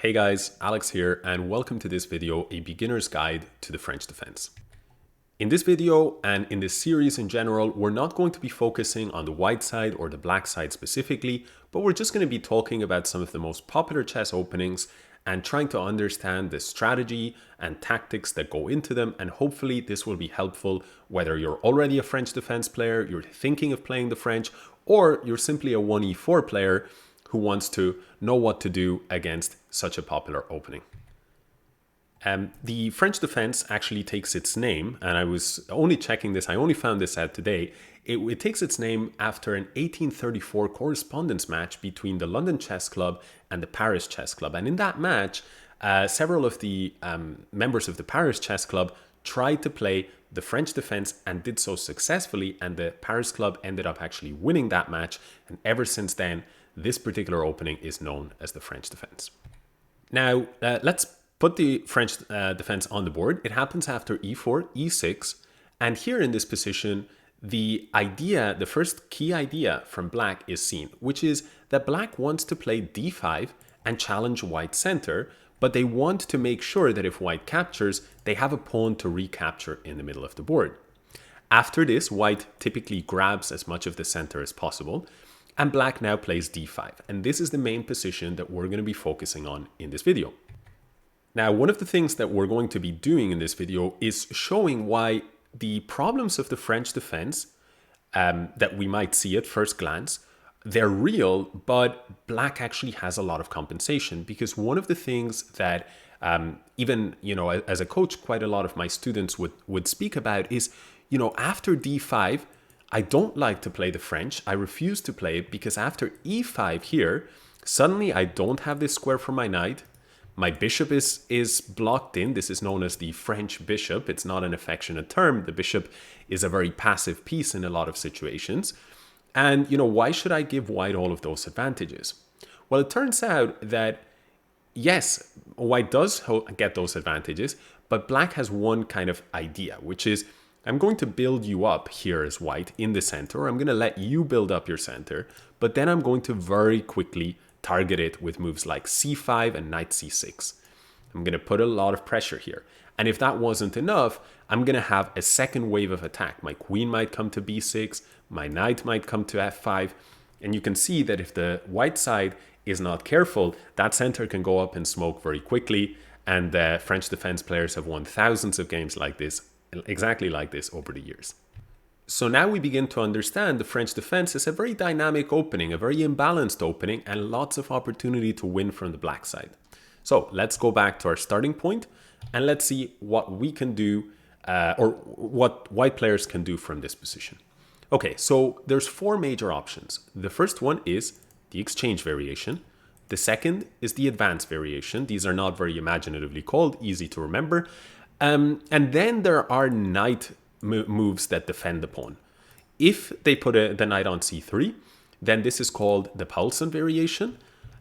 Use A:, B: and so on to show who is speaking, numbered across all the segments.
A: Hey guys, Alex here, and welcome to this video, a beginner's guide to the French defense. In this video and in this series in general, we're not going to be focusing on the white side or the black side specifically, but we're just going to be talking about some of the most popular chess openings and trying to understand the strategy and tactics that go into them. And hopefully this will be helpful whether you're already a French defense player, you're thinking of playing the French, or you're simply a 1e4 player who wants to know what to do against such a popular opening. The French defense actually takes its name, and I was only checking this, I only found this out today. It takes its name after an 1834 correspondence match between the London Chess Club and the Paris Chess Club. And in that match, several of the members of the Paris Chess Club tried to play the French defense and did so successfully, and the Paris Club ended up actually winning that match. And ever since then, this particular opening is known as the French defense. Now, let's put the French defense on the board. It happens after e4, e6, and here in this position, the first key idea from black is seen, which is that black wants to play d5 and challenge white center, but they want to make sure that if white captures, they have a pawn to recapture in the middle of the board. After this, white typically grabs as much of the center as possible, and black now plays d5. And this is the main position that we're going to be focusing on in this video. Now, one of the things that we're going to be doing in this video is showing why the problems of the French defense that we might see at first glance, they're real, but black actually has a lot of compensation. Because one of the things that even, as a coach, quite a lot of my students would speak about is, after d5, I don't like to play the French. I refuse to play it because after e5 here, suddenly I don't have this square for my knight. My bishop is blocked in. This is known as the French bishop. It's not an affectionate term. The bishop is a very passive piece in a lot of situations. And, why should I give white all of those advantages? Well, it turns out that, yes, white does get those advantages, but black has one kind of idea, which is, I'm going to build you up here as white in the center. I'm going to let you build up your center, but then I'm going to very quickly target it with moves like c5 and knight c6. I'm going to put a lot of pressure here. And if that wasn't enough, I'm going to have a second wave of attack. My queen might come to b6, my knight might come to f5. And you can see that if the white side is not careful, that center can go up in smoke very quickly. And the French defense players have won thousands of games like this, exactly like this over the years. So now we begin to understand the French defense is a very dynamic opening, a very imbalanced opening, and lots of opportunity to win from the black side. So let's go back to our starting point and let's see what we can do or what white players can do from this position. Okay, so there's four major options. The first one is the exchange variation. The second is the advance variation. These are not very imaginatively called, easy to remember. And then there are knight moves that defend the pawn. If they put the knight on c3, then this is called the Paulsen Variation.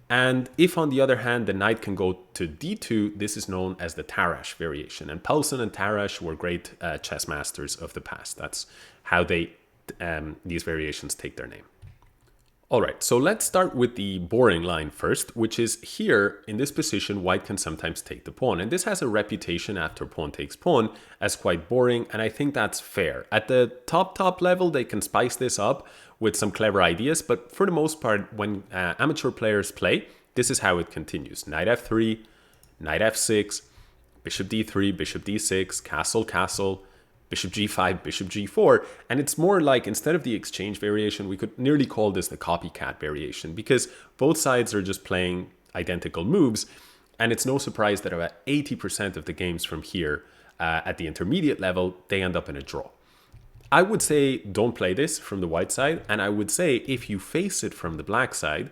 A: And if, on the other hand, the knight can go to d2, this is known as the Tarrasch Variation. And Paulsen and Tarrasch were great chess masters of the past. That's how these variations take their name. All right, so let's start with the boring line first, which is here in this position, white can sometimes take the pawn. And this has a reputation after pawn takes pawn as quite boring, and I think that's fair. At the top level, they can spice this up with some clever ideas, but for the most part, when amateur players play, this is how it continues. Knight f3, knight f6, bishop d3, bishop d6, castle, castle, bishop g5, bishop g4, and it's more like, instead of the exchange variation, we could nearly call this the copycat variation, because both sides are just playing identical moves, and it's no surprise that about 80% of the games from here at the intermediate level, they end up in a draw. I would say don't play this from the white side, and I would say if you face it from the black side,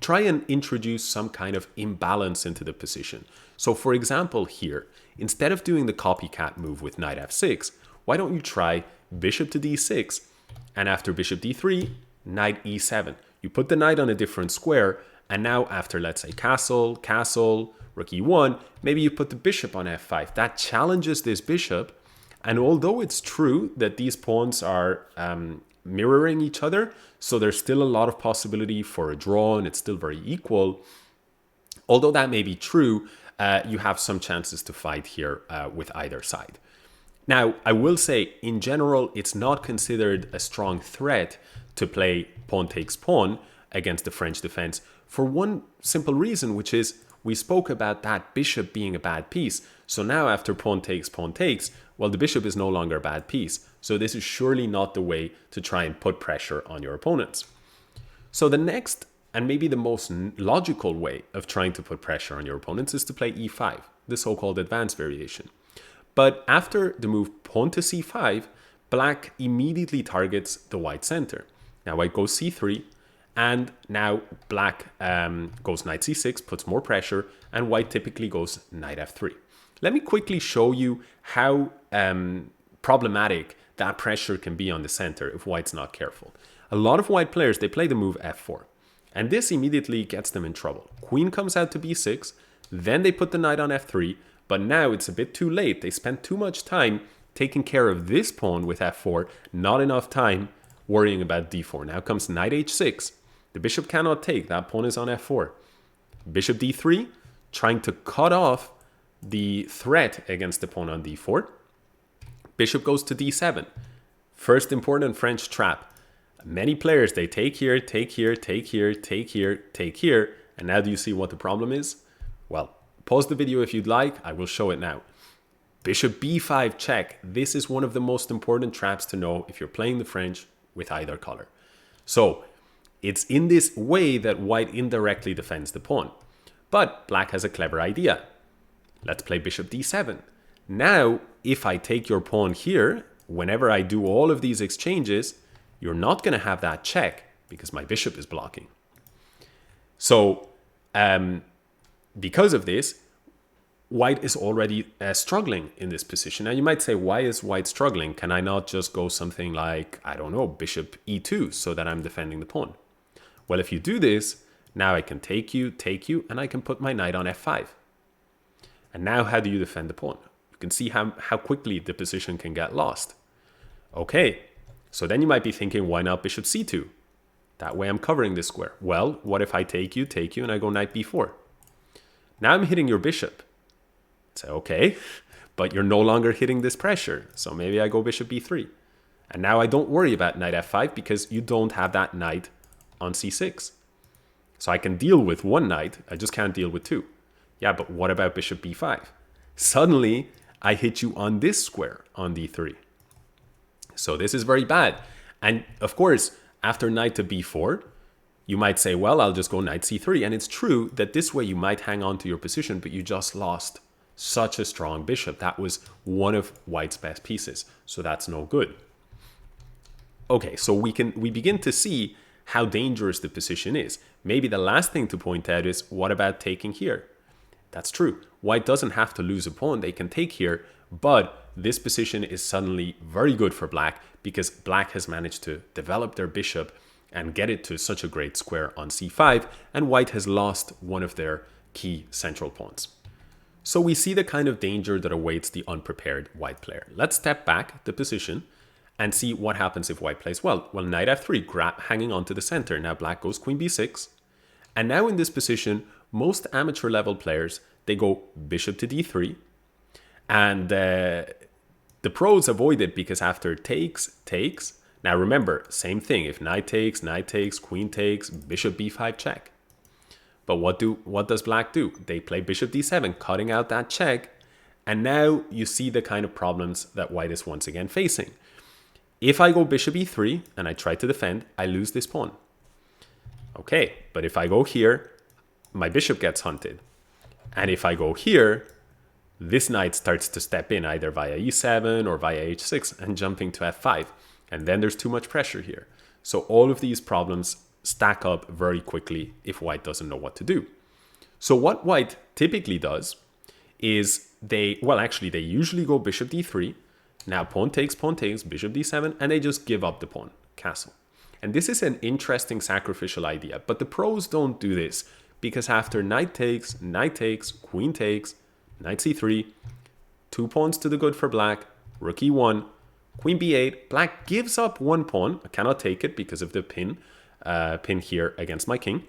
A: try and introduce some kind of imbalance into the position. So for example here, instead of doing the copycat move with knight f6, why don't you try bishop to d6, and after bishop d3, knight e7. You put the knight on a different square, and now after, let's say, castle, castle, rook e1, maybe you put the bishop on f5. That challenges this bishop, and although it's true that these pawns are mirroring each other, so there's still a lot of possibility for a draw, and it's still very equal, Although that may be true, you have some chances to fight here with either side. Now, I will say, in general, it's not considered a strong threat to play pawn takes pawn against the French defense for one simple reason, which is we spoke about that bishop being a bad piece. So now after pawn takes, well, the bishop is no longer a bad piece. So this is surely not the way to try and put pressure on your opponents. So the next and maybe the most logical way of trying to put pressure on your opponents is to play e5, the so-called advanced variation. But after the move pawn to c5, black immediately targets the white center. Now white goes c3, and now black goes knight c6, puts more pressure, and white typically goes knight f3. Let me quickly show you how problematic that pressure can be on the center if white's not careful. A lot of white players, they play the move f4, and this immediately gets them in trouble. Queen comes out to b6, then they put the knight on f3, but now it's a bit too late. They spent too much time taking care of this pawn with f4, not enough time worrying about d4. Now comes knight h6. The bishop cannot take. That pawn is on f4. Bishop d3, trying to cut off the threat against the pawn on d4. Bishop goes to d7. First important French trap. Many players, they take here, take here, take here, take here, take here. And now do you see what the problem is? Well, pause the video if you'd like. I will show it now. Bishop b5 check. This is one of the most important traps to know if you're playing the French with either color. So it's in this way that white indirectly defends the pawn. But black has a clever idea. Let's play bishop d7. Now, if I take your pawn here, whenever I do all of these exchanges, you're not going to have that check because my bishop is blocking. So, because of this, white is already struggling in this position. Now you might say, why is white struggling? Can I not just go something like, I don't know, bishop e2 so that I'm defending the pawn? Well, if you do this, now I can take you, and I can put my knight on f5. And now how do you defend the pawn? You can see how quickly the position can get lost. Okay, so then you might be thinking, why not bishop c2? That way I'm covering this square. Well, what if I take you, and I go knight b4? Now I'm hitting your bishop. Say, okay, but you're no longer hitting this pressure. So maybe I go bishop b3. And now I don't worry about knight f5 because you don't have that knight on c6. So I can deal with one knight, I just can't deal with two. Yeah, but what about bishop b5? Suddenly, I hit you on this square on d3. So this is very bad. And of course, after knight to b4, you might say, well, I'll just go knight c3. And it's true that this way you might hang on to your position, but you just lost such a strong bishop. That was one of white's best pieces. So that's no good. Okay, so we begin to see how dangerous the position is. Maybe the last thing to point out is, what about taking here? That's true. White doesn't have to lose a pawn. They can take here, but this position is suddenly very good for black because black has managed to develop their bishop and get it to such a great square on c5, and white has lost one of their key central pawns. So we see the kind of danger that awaits the unprepared white player. Let's step back the position and see what happens if white plays well. Well, knight f3, hanging on to the center. Now black goes queen b6. And now in this position, most amateur level players, they go bishop to d3. And the pros avoid it because after takes. Now remember, same thing. If knight takes, queen takes, bishop b5 check. But what does black do? They play bishop d7, cutting out that check. And now you see the kind of problems that white is once again facing. If I go bishop e3 and I try to defend, I lose this pawn. Okay, but if I go here, my bishop gets hunted. And if I go here, this knight starts to step in either via e7 or via h6 and jumping to f5. And then there's too much pressure here. So all of these problems stack up very quickly if white doesn't know what to do. So what white typically does is they usually go bishop d3. Now pawn takes, bishop d7, and they just give up the pawn, castle. And this is an interesting sacrificial idea, but the pros don't do this because after knight takes, queen takes, knight c3, 2 pawns to the good for black, rook e1, queen b8, black gives up 1 pawn. I cannot take it because of the pin here against my king.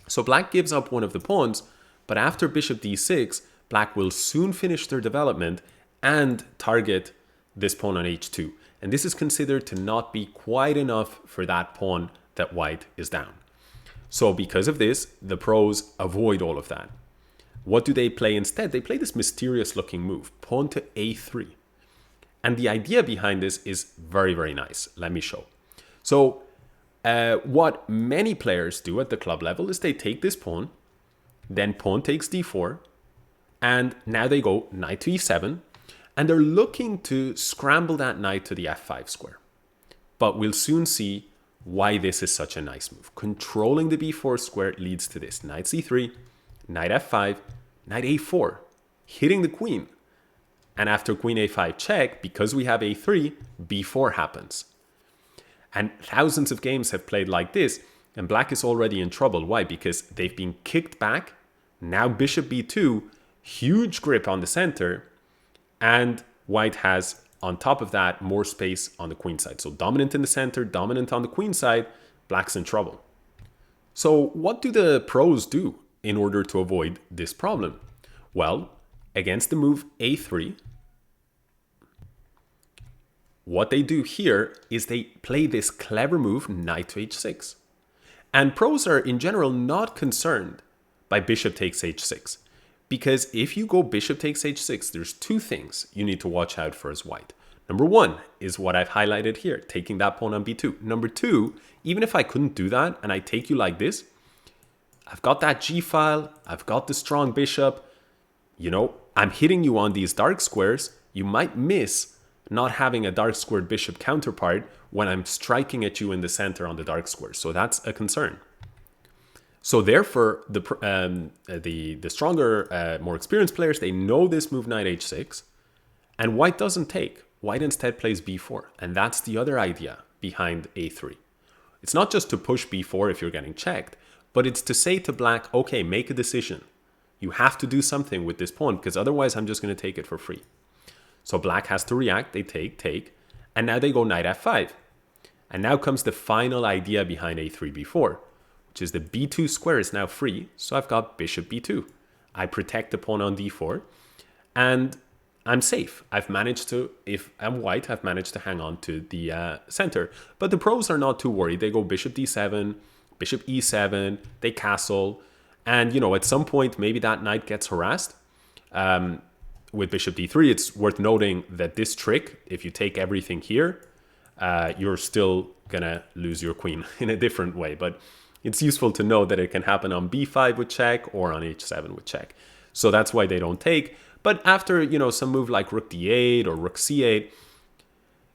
A: So black gives up one of the pawns, But after bishop d6, black will soon finish their development and target this pawn on h2. And this is considered to not be quite enough for that pawn that white is down. So because of this, the pros avoid all of that. What do they play instead? They play this mysterious looking move, pawn to a3. And the idea behind this is very, very nice. Let me show. So what many players do at the club level is they take this pawn, then pawn takes d4, and now they go knight to e7, and they're looking to scramble that knight to the f5 square. But we'll soon see why this is such a nice move. Controlling the b4 square leads to this. Knight c3, knight f5, knight a4, hitting the queen. And after queen a5 check, because we have a3, b4 happens. And thousands of games have played like this, and black is already in trouble. Why? Because they've been kicked back. Now bishop b2, huge grip on the center, and white has, on top of that, more space on the queen side. So dominant in the center, dominant on the queen side, black's in trouble. So what do the pros do in order to avoid this problem? Well, against the move a3, what they do here is they play this clever move, knight to h6. And pros are in general not concerned by bishop takes h6. Because if you go bishop takes h6, there's two things you need to watch out for as white. Number one is what I've highlighted here, taking that pawn on b2. Number two, even if I couldn't do that and I take you like this, I've got that g-file, I've got the strong bishop, you know, I'm hitting you on these dark squares. You might miss not having a dark squared bishop counterpart when I'm striking at you in the center on the dark squares. So that's a concern. So therefore, the stronger, more experienced players, they know this move knight h6, and white doesn't take. White instead plays b4, and that's the other idea behind a3. It's not just to push b4 if you're getting checked, but it's to say to black, okay, make a decision. You have to do something with this pawn, because otherwise I'm just going to take it for free. So black has to react, they take, and now they go knight f5. And now comes the final idea behind a3, b4, which is the b2 square is now free, so I've got bishop b2. I protect the pawn on d4, and I'm safe. I've managed to, if I'm white, I've managed to hang on to the center. But the pros are not too worried. They go bishop d7, bishop e7, they castle, and you know, at some point, maybe that knight gets harassed. With bishop d3, it's worth noting that this trick, if you take everything here, you're still gonna lose your queen in a different way. But it's useful to know that it can happen on b5 with check or on h7 with check. So that's why they don't take. But after, you know, some move like rook d8 or rook c8,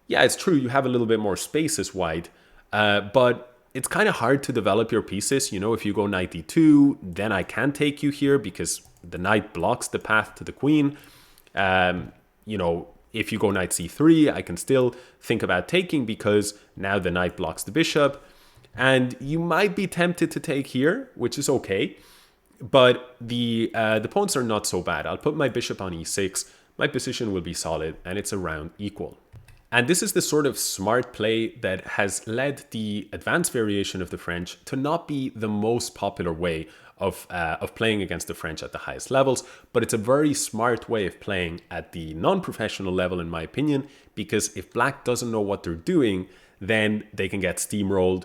A: yeah, it's true, you have a little bit more space as white, but it's kind of hard to develop your pieces. You know, if you go knight d2, then I can take you here because the knight blocks the path to the queen. You know, if you go knight c3, I can still think about taking because now the knight blocks the bishop. And you might be tempted to take here, which is okay. But the pawns are not so bad. I'll put my bishop on e6. My position will be solid and it's around equal. And this is the sort of smart play that has led the advanced variation of the French to not be the most popular way of playing against the French at the highest levels, but it's a very smart way of playing at the non-professional level, in my opinion, because if black doesn't know what they're doing, then they can get steamrolled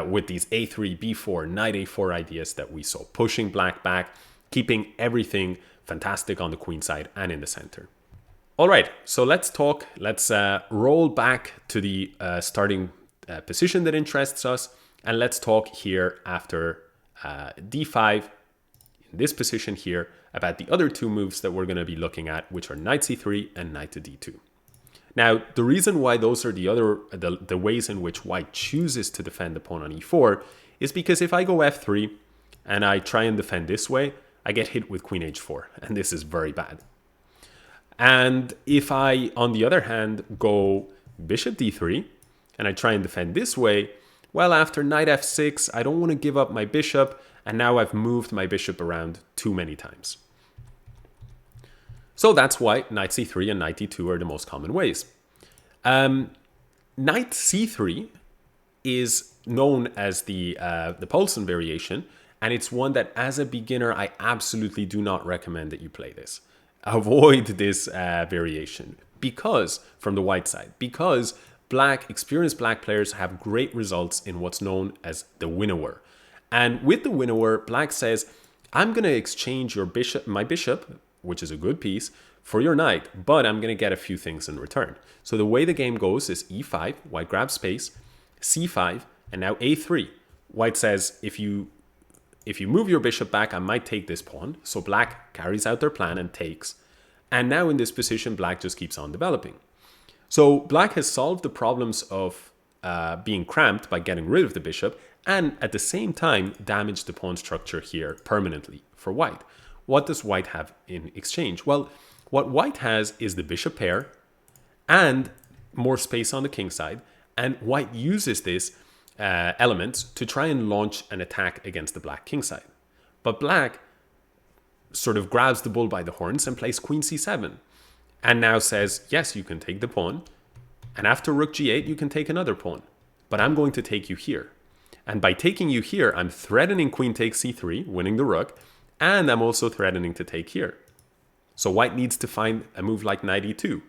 A: with these a3, b4, knight a4 ideas that we saw, pushing black back, keeping everything fantastic on the queen side and in the center. All right, so let's roll back to the starting position that interests us, and let's talk here after d5, in this position here, about the other two moves that we're going to be looking at, which are knight c3 and knight to d2. Now, the reason why those are the ways in which white chooses to defend the pawn on e4 is because if I go f3 and I try and defend this way, I get hit with queen h4, and this is very bad. And if I, on the other hand, go bishop d3 and I try and defend this way, well, after knight f6, I don't want to give up my bishop, and now I've moved my bishop around too many times. So that's why knight c3 and knight d2 are the most common ways. Knight c3 is known as the Paulsen variation, And it's one that as a beginner, I absolutely do not recommend that you play this. Avoid this variation because, from the white side, because experienced black players have great results in what's known as the winnower. And with the winnower, black says, I'm going to exchange my bishop, which is a good piece, for your knight, but I'm going to get a few things in return. So the way the game goes is e5, white grabs space, c5, and now a3. White says, if you move your bishop back, I might take this pawn. So black carries out their plan and takes. And now in this position, black just keeps on developing. So black has solved the problems of being cramped by getting rid of the bishop, and at the same time damaged the pawn structure here permanently for white. What does white have in exchange? Well, what white has is the bishop pair and more space on the king side, and white uses this element to try and launch an attack against the black king side. But black sort of grabs the bull by the horns and plays queen c7, and now says, yes, you can take the pawn, and after rook g8 you can take another pawn, but I'm going to take you here. And by taking you here, I'm threatening queen takes c3, winning the rook, and I'm also threatening to take here. So white needs to find a move like knight e2,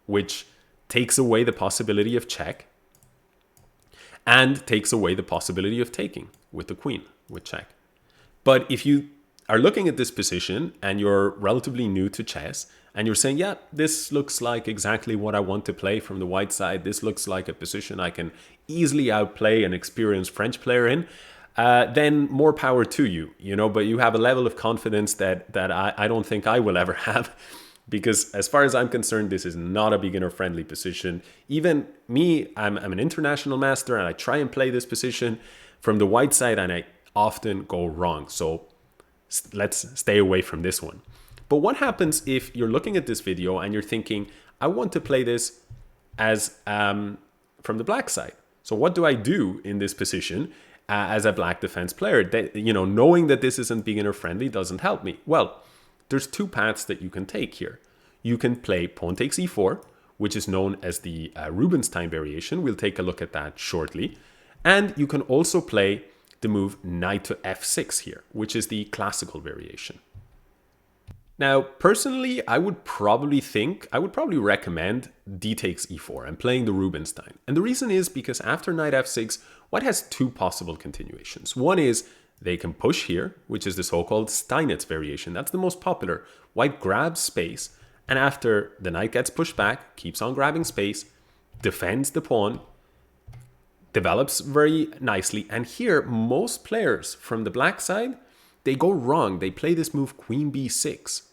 A: which takes away the possibility of check and takes away the possibility of taking with the queen, with check. But if you are looking at this position and you're relatively new to chess and you're saying, yeah, this looks like exactly what I want to play from the white side, this looks like a position I can easily outplay an experienced French player in, then more power to you, but you have a level of confidence that I don't think I will ever have, because as far as I'm concerned, this is not a beginner-friendly position. Even me, I'm an international master, and I try and play this position from the white side, and I often go wrong. So let's stay away from this one. But what happens if you're looking at this video and you're thinking, I want to play this as from the black side? So what do I do in this position as a black defense player? That, knowing that this isn't beginner-friendly doesn't help me. Well, there's two paths that you can take here. You can play pawn takes e4, which is known as the Rubinstein variation. We'll take a look at that shortly. And you can also play the move knight to f6 here, which is the classical variation. Now, personally, I would probably recommend d takes e4 and playing the Rubinstein. And the reason is because after knight f6, white has two possible continuations. One is they can push here, which is the so-called Steinitz variation. That's the most popular. White grabs space, and after the knight gets pushed back, keeps on grabbing space, defends the pawn, develops very nicely. And here, most players from the black side, they go wrong. They play this move queen b6.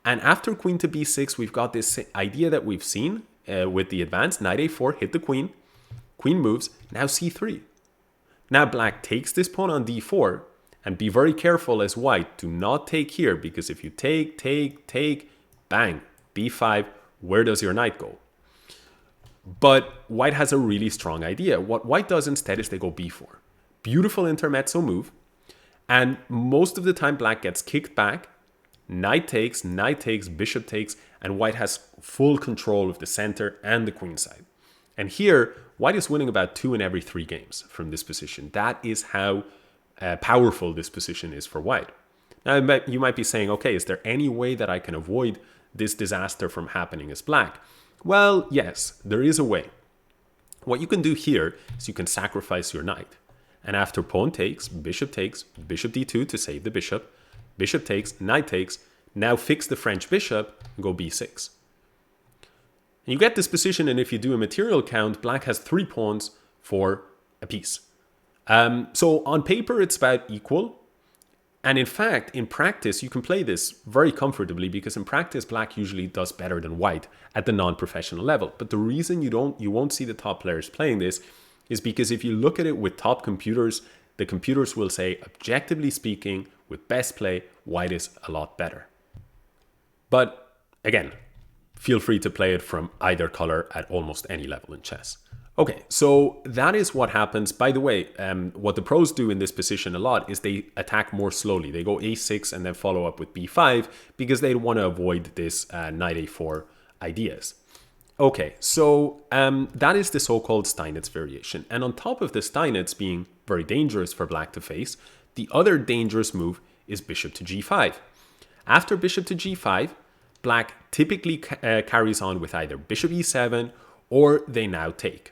A: And after queen to b6, we've got this idea that we've seen with the advance. Knight a4, hit the queen. Queen moves, now c3. Now black takes this pawn on d4, and be very careful as white. Do not take here, because if you take, bang, b5, where does your knight go? But white has a really strong idea. What white does instead is they go b4. Beautiful intermezzo move. And most of the time black gets kicked back. Knight takes, bishop takes, and white has full control of the center and the queen side. And here, white is winning about 2 in every 3 games from this position. That is how powerful this position is for white. Now, you might be saying, okay, is there any way that I can avoid this disaster from happening as black? Well, yes, there is a way. What you can do here is you can sacrifice your knight. And after pawn takes, bishop d2 to save the bishop takes, knight takes, now fix the French bishop and go b6. And you get this position, and if you do a material count, black has 3 pawns for a piece. So on paper, it's about equal. And in fact, in practice, you can play this very comfortably, because in practice, black usually does better than white at the non-professional level. But the reason you won't see the top players playing this is because if you look at it with top computers, the computers will say, objectively speaking, with best play, white is a lot better. But again, feel free to play it from either color at almost any level in chess. Okay, so that is what happens. By the way, what the pros do in this position a lot is they attack more slowly. They go a6 and then follow up with b5 because they want to avoid this knight a4 ideas. Okay, so that is the so-called Steinitz variation. And on top of the Steinitz being very dangerous for black to face, The other dangerous move is bishop to g5. After bishop to g5, black typically carries on with either bishop e7 or they now take.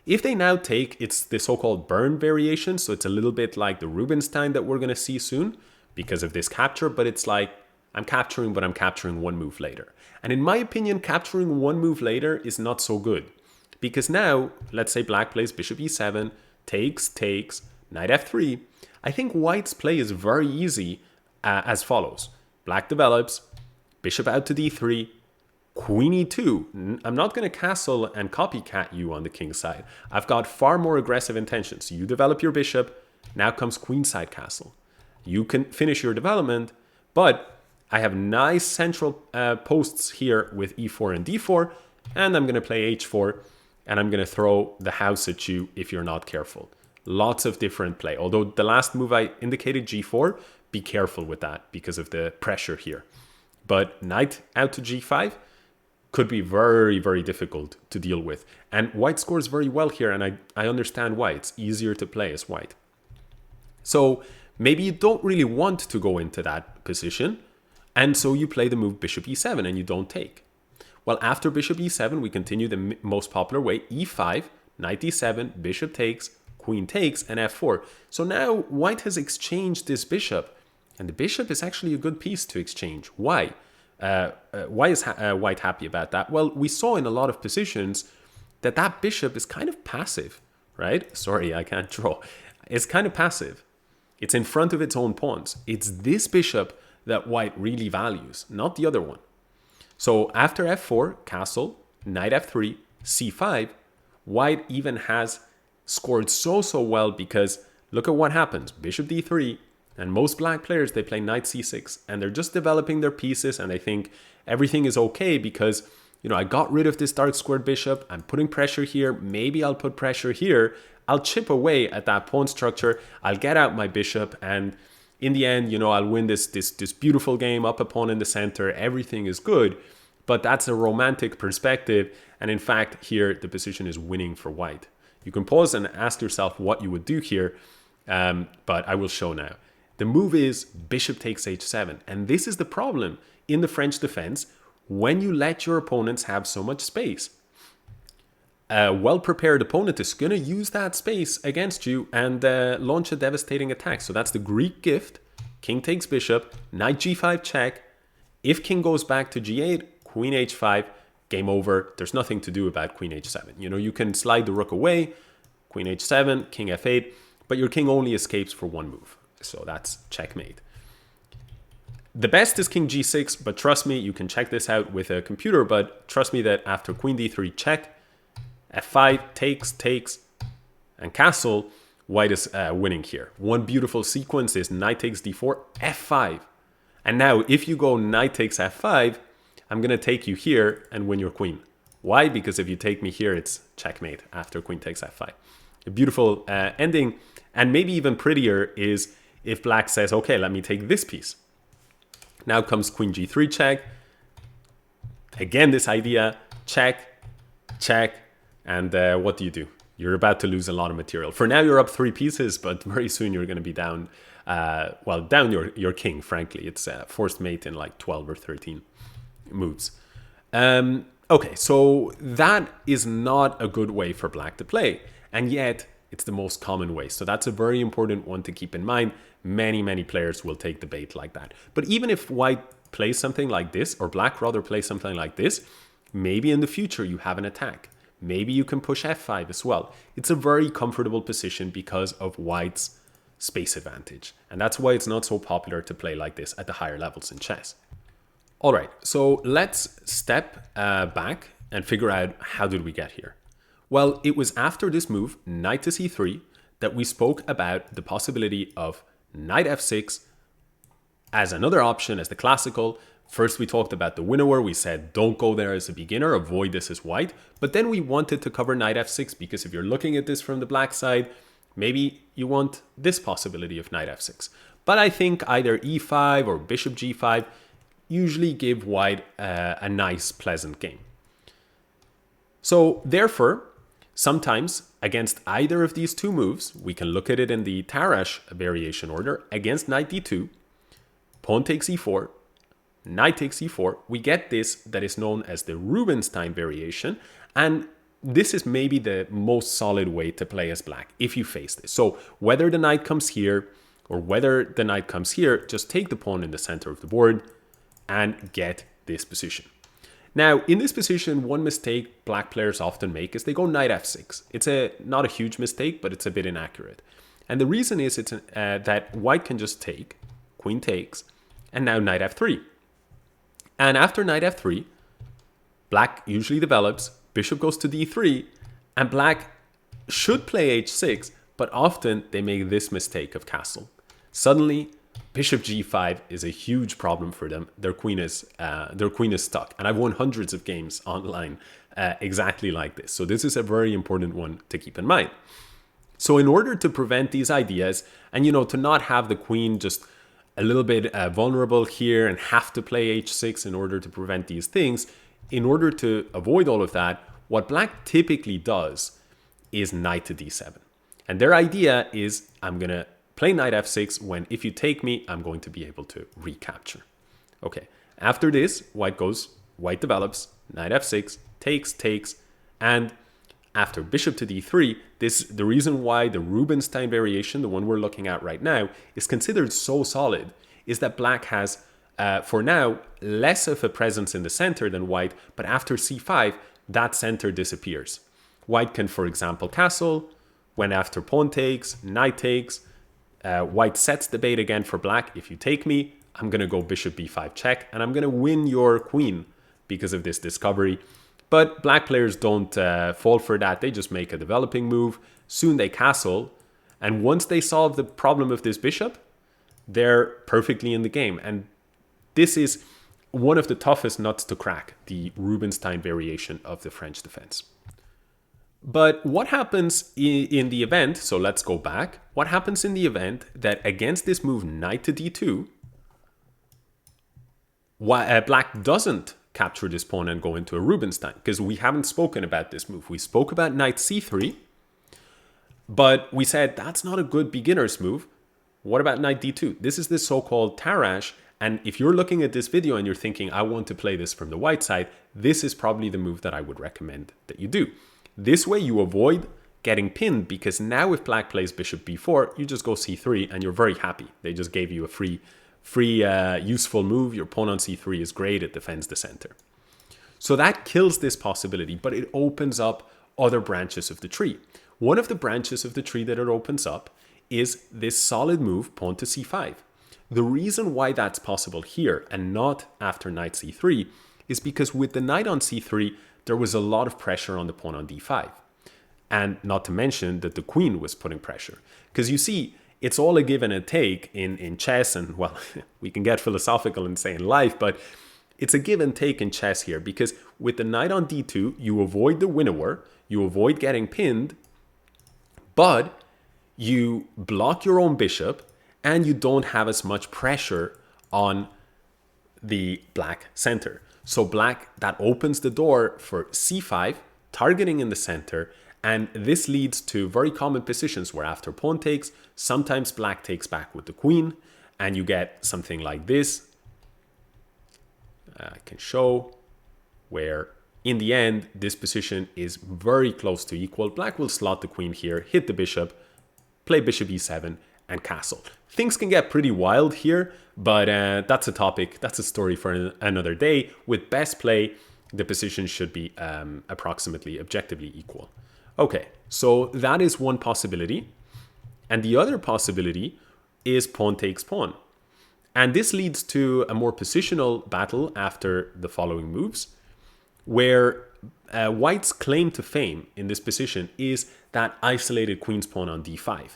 A: If they now take, it's the so-called burn variation, so it's a little bit like the Rubinstein that we're going to see soon because of this capture, but it's like I'm capturing, but I'm capturing one move later. And in my opinion, capturing one move later is not so good because now, let's say black plays bishop e7, takes, knight f3. I think white's play is very easy as follows. Black develops, bishop out to d3, queen e2. I'm not going to castle and copycat you on the king side. I've got far more aggressive intentions. You develop your bishop, now comes queenside castle. You can finish your development, but I have nice central posts here with e4 and d4, and I'm going to play h4, and I'm going to throw the house at you if you're not careful. Lots of different play. Although the last move I indicated g4, be careful with that because of the pressure here. But knight out to g5 could be very, very difficult to deal with. And white scores very well here, and I understand why. It's easier to play as white. So maybe you don't really want to go into that position, and so you play the move bishop e7 and you don't take. Well, after bishop e7, we continue the most popular way, e5, knight d7, bishop takes, queen takes, and f4. So now white has exchanged this bishop, and the bishop is actually a good piece to exchange. Why? Why is white happy about that? Well, we saw in a lot of positions that that bishop is kind of passive, right? Sorry, I can't draw. It's kind of passive. It's in front of its own pawns. It's this bishop that white really values, not the other one. So after f4, castle, knight f3, c5, white even has scored so well because look at what happens. Bishop d3, and most black players, they play knight c6, and they're just developing their pieces, and they think everything is okay because, you know, I got rid of this dark squared bishop, I'm putting pressure here, maybe I'll put pressure here, I'll chip away at that pawn structure, I'll get out my bishop, and in the end, you know, I'll win this beautiful game, up a pawn in the center, everything is good. But that's a romantic perspective, and in fact, here, the position is winning for white. You can pause and ask yourself what you would do here, but I will show now. The move is bishop takes h7, and this is the problem in the French defense when you let your opponents have so much space. A well-prepared opponent is going to use that space against you and launch a devastating attack. So that's the Greek gift. King takes bishop, knight g5 check. If king goes back to g8, queen h5, game over. There's nothing to do about queen h7. You know, you can slide the rook away, queen h7, king f8, but your king only escapes for one move. So that's checkmate. The best is king g6, but trust me, you can check this out with a computer, but trust me that after queen d3 check, f5 takes, and castle, white is winning here. One beautiful sequence is knight takes d4, f5. And now if you go knight takes f5, I'm going to take you here and win your queen. Why? Because if you take me here, it's checkmate after queen takes f5. A beautiful ending, and maybe even prettier is if black says, okay, let me take this piece. Now comes queen g3 check. Again, this idea, check, and what do? You're about to lose a lot of material. For now, you're up 3 pieces, but very soon you're going to be down, down your king, frankly. It's forced mate in like 12 or 13 moves. Okay, so that is not a good way for black to play, and yet it's the most common way. So that's a very important one to keep in mind. Many players will take the bait like that. But even if white plays something like this, or black rather plays something like this, maybe in the future you have an attack. Maybe you can push f5 as well. It's a very comfortable position because of white's space advantage. And that's why it's not so popular to play like this at the higher levels in chess. All right, so let's step back and figure out how did we get here. Well, it was after this move, knight to c3, that we spoke about the possibility of knight f6 as another option, as the classical. First, we talked about the winnower. We said, don't go there as a beginner, avoid this as white. But then we wanted to cover knight f6 because if you're looking at this from the black side, maybe you want this possibility of knight f6. But I think either e5 or bishop g5 usually give white a nice, pleasant game. So therefore, sometimes against either of these two moves, we can look at it in the Tarrasch variation order. Against knight d2, pawn takes e4, knight takes e4, we get this that is known as the Rubinstein variation. And this is maybe the most solid way to play as black if you face this. So whether the knight comes here or whether the knight comes here, just take the pawn in the center of the board and get this position. Now, in this position, one mistake black players often make is they go knight f6. It's not a huge mistake, but it's a bit inaccurate. And the reason is that white can just take, queen takes, and now knight f3. And after knight f3, black usually develops, bishop goes to d3, and black should play h6, but often they make this mistake of castle. Suddenly, bishop g5 is a huge problem for them. Their queen is stuck. And I've won hundreds of games online exactly like this. So this is a very important one to keep in mind. So in order to prevent these ideas and, to not have the queen just a little bit vulnerable here and have to play h6 in order to prevent these things, in order to avoid all of that, what black typically does is knight to d7. And their idea is, I'm going to play knight f6 when if you take me, I'm going to be able to recapture. Okay, after this, white develops, knight f6, takes, and after bishop to d3, the reason why the Rubinstein variation, the one we're looking at right now, is considered so solid is that black has, for now, less of a presence in the center than white, but after c5, that center disappears. White can, for example, castle, when after pawn takes, knight takes, white sets the bait again for black. If you take me, I'm going to go bishop b5 check, and I'm going to win your queen because of this discovery. But black players don't fall for that. They just make a developing move. Soon they castle. And once they solve the problem of this bishop, they're perfectly in the game. And this is one of the toughest nuts to crack, the Rubinstein variation of the French defense. But what happens in the event, so let's go back, what happens in the event that against this move knight to d2, black doesn't capture this pawn and go into a Rubinstein? Because we haven't spoken about this move. We spoke about knight c3, but we said that's not a good beginner's move. What about knight d2? This is the so-called Tarrasch, and if you're looking at this video and you're thinking, I want to play this from the white side, this is probably the move that I would recommend that you do. This way you avoid getting pinned, because now if black plays bishop b4, you just go c3 and you're very happy. They just gave you a free useful move. Your pawn on c3 is great. It defends the center. So that kills this possibility, but it opens up other branches of the tree. One of the branches of the tree that it opens up is this solid move, pawn to c5. The reason why that's possible here and not after knight c3 is because with the knight on c3, there was a lot of pressure on the pawn on d5. And not to mention that the queen was putting pressure. Because you see, it's all a give and a take in chess, and well, we can get philosophical and say in life, but it's a give and take in chess here, because with the knight on d2, you avoid the winnower, you avoid getting pinned, but you block your own bishop, and you don't have as much pressure on the black center. So black, that opens the door for c5, targeting in the center, and this leads to very common positions where after pawn takes, sometimes black takes back with the queen, and you get something like this. I can show where in the end, this position is very close to equal. Black will slot the queen here, hit the bishop, play bishop e7, and castle. Things can get pretty wild here, but that's a topic, that's a story for another day. With best play, the position should be approximately objectively equal. Okay, so that is one possibility. And the other possibility is pawn takes pawn. And this leads to a more positional battle after the following moves, where white's claim to fame in this position is that isolated queen's pawn on d5.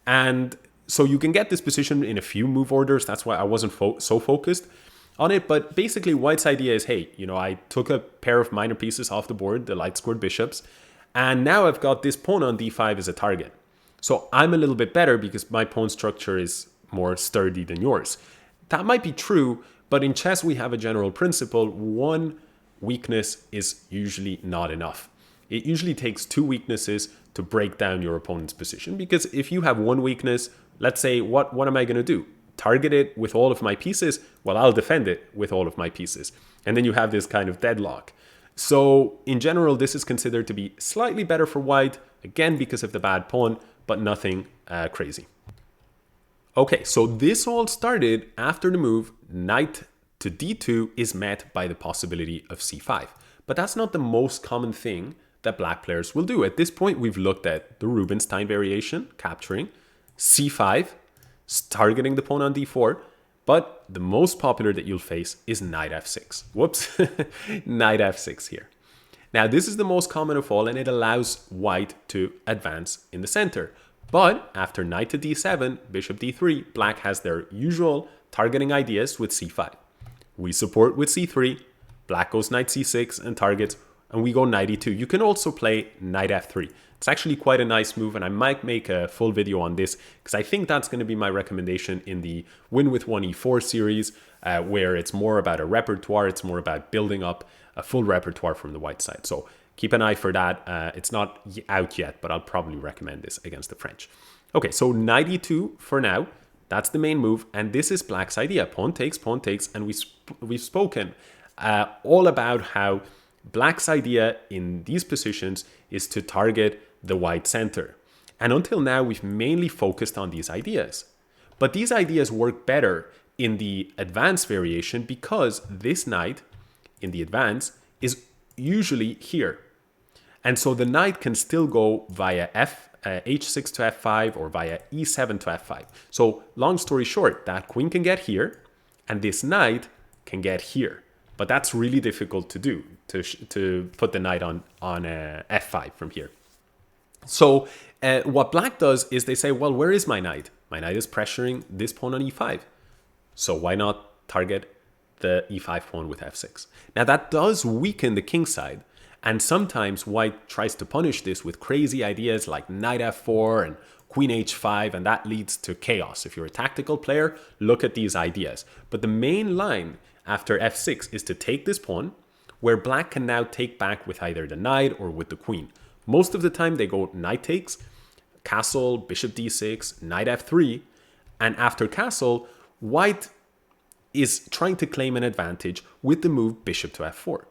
A: And so you can get this position in a few move orders. That's why I wasn't so focused on it. But basically, white's idea is, hey, I took a pair of minor pieces off the board, the light scored bishops, and now I've got this pawn on d5 as a target. So I'm a little bit better because my pawn structure is more sturdy than yours. That might be true, but in chess we have a general principle. One weakness is usually not enough. it usually takes two weaknesses to break down your opponent's position. Because if you have one weakness, let's say, what am I going to do? Target it with all of my pieces? Well, I'll defend it with all of my pieces. And then you have this kind of deadlock. So in general, this is considered to be slightly better for white, again, because of the bad pawn, but nothing crazy. Okay, so this all started after the move knight to d2 is met by the possibility of c5. But that's not the most common thing that black players will do. At this point, we've looked at the Rubinstein variation, capturing, c5, targeting the pawn on d4, but the most popular that you'll face is knight f6. Whoops, knight f6 here. Now, this is the most common of all, and it allows white to advance in the center. But after knight to d7, bishop d3, black has their usual targeting ideas with c5. We support with c3, black goes knight c6 and targets, and we go knight e2. You can also play knight f3. It's actually quite a nice move, and I might make a full video on this because I think that's going to be my recommendation in the Win with 1e4 series, where it's more about a repertoire, it's more about building up a full repertoire from the white side. So keep an eye for that. It's not out yet, but I'll probably recommend this against the French. Okay, so knight e2 for now. That's the main move, and this is black's idea. Pawn takes, and we've spoken all about how black's idea in these positions is to target the white center. And until now, we've mainly focused on these ideas. But these ideas work better in the advanced variation because this knight in the advance is usually here. And so the knight can still go via h6 to f5 or via e7 to f5. So long story short, that queen can get here and this knight can get here. But that's really difficult to do, to put the knight on f5 from here. So what black does is they say, well, where is my knight? My knight is pressuring this pawn on e5. So why not target the e5 pawn with f6? Now that does weaken the king side. And sometimes white tries to punish this with crazy ideas like knight f4 and queen h5, and that leads to chaos. If you're a tactical player, look at these ideas. But the main line after f6 is to take this pawn, where black can now take back with either the knight or with the queen. Most of the time they go knight takes, castle, bishop d6, knight f3, and after castle, white is trying to claim an advantage with the move bishop to f4.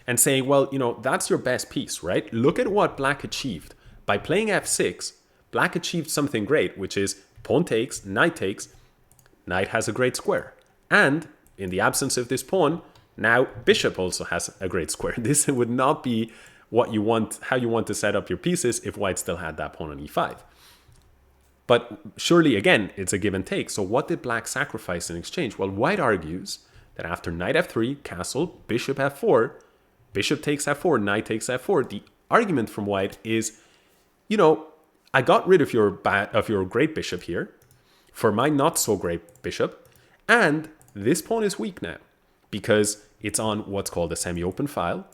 A: And saying, well, you know, that's your best piece, right? Look at what black achieved. By playing f6, black achieved something great, which is pawn takes, knight has a great square. And in the absence of this pawn, now bishop also has a great square. This would not be what you want, how you want to set up your pieces if white still had that pawn on e5. But surely, again, it's a give and take. So what did black sacrifice in exchange? Well, white argues that after knight f3, castle, bishop f4, bishop takes f4, knight takes f4. The argument from white is, you know, I got rid of your great bishop here for my not so great bishop, and this pawn is weak now because it's on what's called a semi-open file.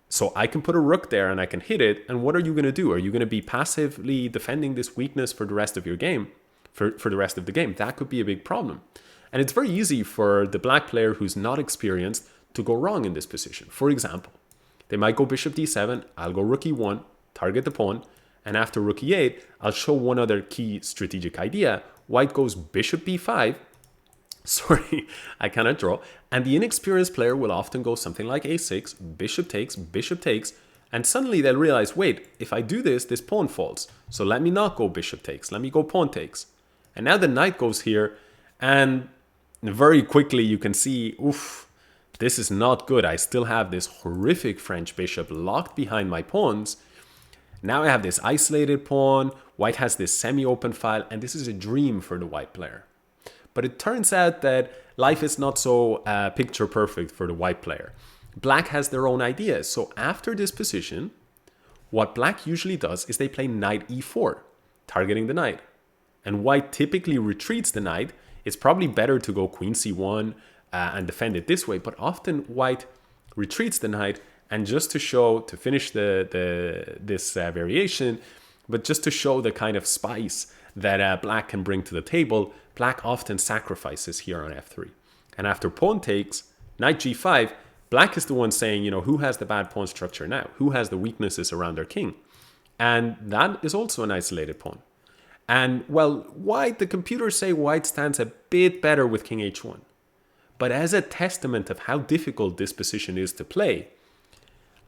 A: So I can put a rook there and I can hit it. And what are you going to do? Are you going to be passively defending this weakness for the rest of your game, for the rest of the game? That could be a big problem. And it's very easy for the black player who's not experienced to go wrong in this position. For example, they might go bishop d7, I'll go rook e1, target the pawn, and after rook e8, I'll show one other key strategic idea. White goes bishop b5, sorry, I cannot draw, and the inexperienced player will often go something like a6, bishop takes, and suddenly they'll realize, wait, if I do this, this pawn falls. So let me not go bishop takes, let me go pawn takes. And now the knight goes here, and very quickly you can see, oof, this is not good. I still have this horrific French bishop locked behind my pawns. Now I have this isolated pawn. White has this semi-open file, and this is a dream for the white player. But it turns out that life is not so picture perfect for the white player. Black has their own ideas. So after this position, what black usually does is they play knight e4, targeting the knight. And white typically retreats the knight. It's probably better to go queen c1, and defend it this way, but often white retreats the knight, and just to show, to finish this variation, but just to show the kind of spice that black can bring to the table, black often sacrifices here on f3. And after pawn takes, knight g5, Black is the one saying, you know, who has the bad pawn structure now? Who has the weaknesses around their king? And that is also an isolated pawn. And, well, white, the computers say white stands a bit better with king h1. But as a testament of how difficult this position is to play,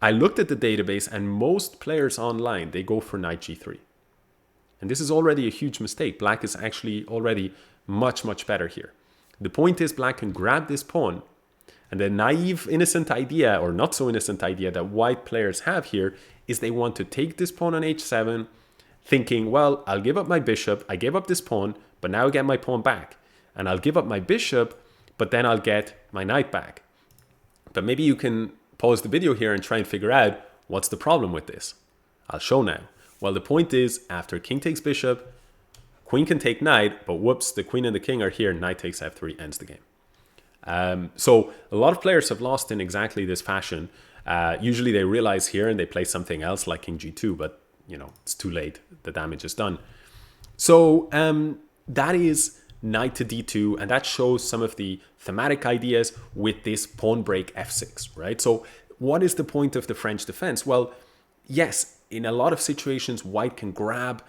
A: I looked at the database, and most players online, they go for knight g3. And this is already a huge mistake. Black is actually already much, much better here. The point is, black can grab this pawn, and the naive, innocent idea, or not so innocent idea, that white players have here is they want to take this pawn on h7, thinking, well, I'll give up my bishop, I gave up this pawn, but now I get my pawn back. And I'll give up my bishop, but then I'll get my knight back. But maybe you can pause the video here and try and figure out what's the problem with this. I'll show now. Well, the point is, after king takes bishop, queen can take knight, but whoops, the queen and the king are here, knight takes f3, ends the game. So a lot of players have lost in exactly this fashion. Usually they realize here and they play something else like king g2, but you know, it's too late, the damage is done. So that is knight to d2, and that shows some of the thematic ideas with this pawn break f6, right? So what is the point of the French defense? Well, yes, in a lot of situations, white can grab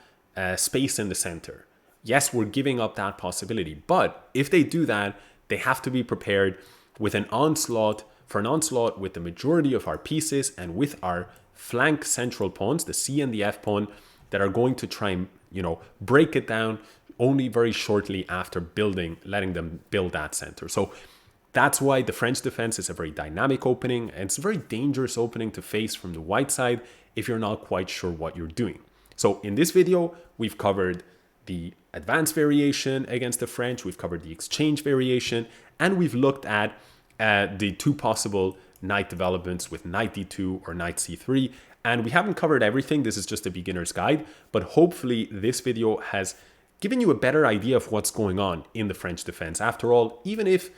A: space in the center. Yes, we're giving up that possibility, but if they do that, they have to be prepared with an onslaught, for an onslaught with the majority of our pieces and with our flank central pawns, the c and the f pawn, that are going to try and, you know, break it down only very shortly after letting them build that center. So that's why the French defense is a very dynamic opening, and it's a very dangerous opening to face from the white side if you're not quite sure what you're doing. So in this video, we've covered the advanced variation against the French, we've covered the exchange variation, and we've looked at the two possible knight developments with knight d2 or knight c3. And we haven't covered everything. This is just a beginner's guide, but hopefully this video has given you a better idea of what's going on in the French defense. After all, even if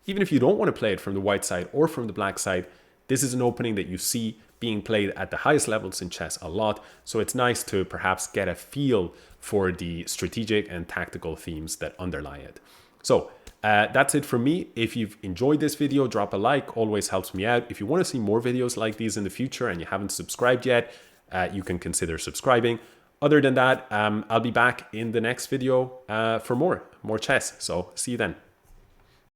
A: you don't want to play it from the white side or from the black side, this is an opening that you see being played at the highest levels in chess a lot. So it's nice to perhaps get a feel for the strategic and tactical themes that underlie it. So that's it from me. If you've enjoyed this video, drop a like, always helps me out. If you want to see more videos like these in the future and you haven't subscribed yet, you can consider subscribing. Other than that, I'll be back in the next video for more chess. So see you then.